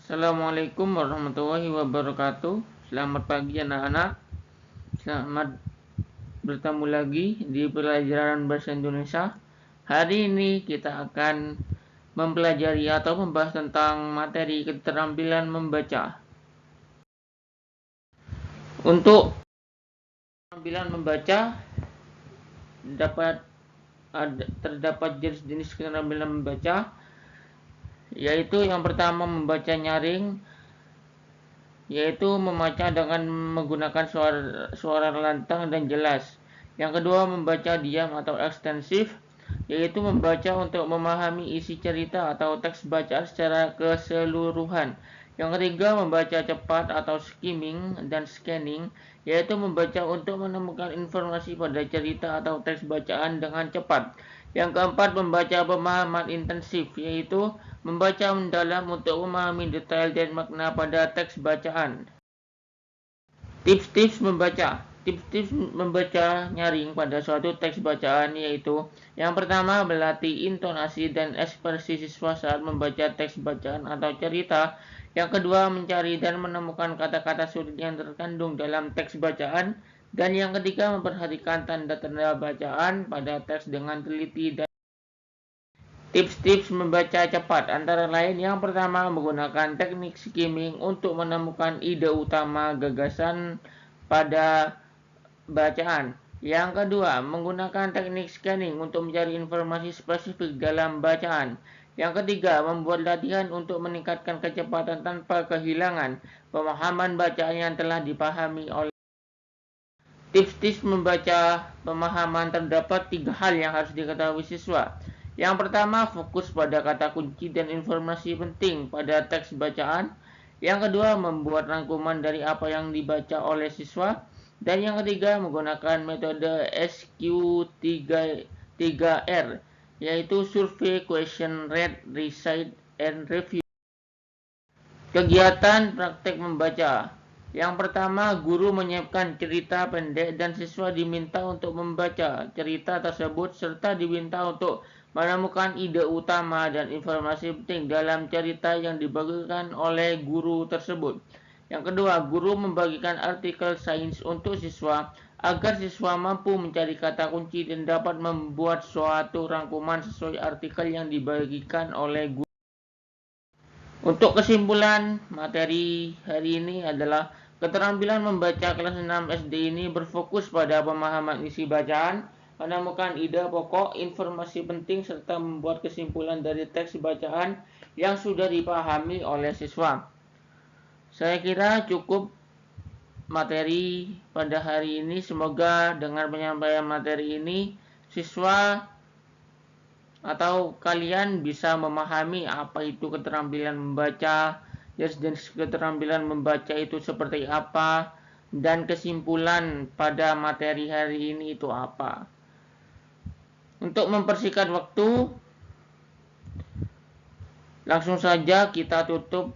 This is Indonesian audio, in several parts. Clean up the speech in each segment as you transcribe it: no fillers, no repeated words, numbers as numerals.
Assalamualaikum warahmatullahi wabarakatuh. Selamat pagi anak-anak. Selamat bertemu lagi di pelajaran bahasa Indonesia. Hari ini kita akan mempelajari atau membahas tentang materi keterampilan membaca. Untuk keterampilan membaca terdapat jenis-jenis keterampilan membaca, yaitu yang pertama membaca nyaring, yaitu membaca dengan menggunakan suara lantang dan jelas. Yang kedua, membaca diam atau ekstensif, yaitu membaca untuk memahami isi cerita atau teks bacaan secara keseluruhan. Yang ketiga, membaca cepat atau skimming dan scanning, yaitu membaca untuk menemukan informasi pada cerita atau teks bacaan dengan cepat. Yang keempat, membaca pemahaman intensif, yaitu membaca mendalam untuk memahami detail dan makna pada teks bacaan. Tips-tips membaca. Tips-tips membaca nyaring pada suatu teks bacaan yaitu: yang pertama, melatih intonasi dan ekspresi siswa saat membaca teks bacaan atau cerita. Yang kedua, mencari dan menemukan kata-kata sulit yang terkandung dalam teks bacaan. Dan yang ketiga, memperhatikan tanda-tanda bacaan pada teks dengan teliti. Tips-tips membaca cepat antara lain: yang pertama, menggunakan teknik skimming untuk menemukan ide utama gagasan pada bacaan. Yang kedua, menggunakan teknik scanning untuk mencari informasi spesifik dalam bacaan. Yang ketiga, membuat latihan untuk meningkatkan kecepatan tanpa kehilangan pemahaman bacaan yang telah dipahami oleh. Tips-tips membaca pemahaman: terdapat 3 hal yang harus diketahui siswa. Yang pertama, fokus pada kata kunci dan informasi penting pada teks bacaan. Yang kedua, membuat rangkuman dari apa yang dibaca oleh siswa. Dan yang ketiga, menggunakan metode SQ3R, yaitu survey, question, read, recite, and review. Kegiatan praktek membaca. Yang pertama, guru menyiapkan cerita pendek dan siswa diminta untuk membaca cerita tersebut serta diminta untuk menemukan ide utama dan informasi penting dalam cerita yang dibagikan oleh guru tersebut. Yang kedua, guru membagikan artikel sains untuk siswa agar siswa mampu mencari kata kunci dan dapat membuat suatu rangkuman sesuai artikel yang dibagikan oleh guru. Untuk kesimpulan, materi hari ini adalah keterampilan membaca kelas 6 SD ini berfokus pada pemahaman isi bacaan, menemukan ide pokok, informasi penting, serta membuat kesimpulan dari teks bacaan yang sudah dipahami oleh siswa. Saya kira cukup materi pada hari ini. Semoga dengan penyampaian materi ini siswa atau kalian bisa memahami apa itu keterampilan membaca, jenis keterampilan membaca itu seperti apa, dan kesimpulan pada materi hari ini itu apa. Untuk mempersingkat waktu, langsung saja kita tutup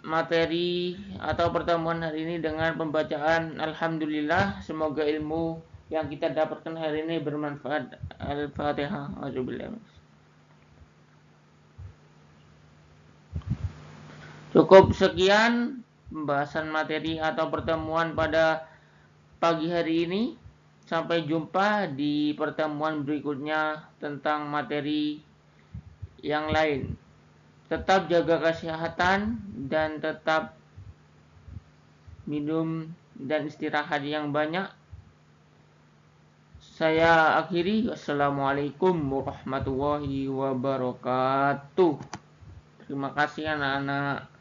materi atau pertemuan hari ini dengan pembacaan Alhamdulillah. Semoga ilmu yang kita dapatkan hari ini bermanfaat. Al-Fatihah. Cukup sekian pembahasan materi atau pertemuan pada pagi hari ini. Sampai jumpa di pertemuan berikutnya tentang materi yang lain. Tetap jaga kesehatan dan tetap minum dan istirahat yang banyak. Saya akhiri. Wassalamualaikum warahmatullahi wabarakatuh. Terima kasih anak-anak.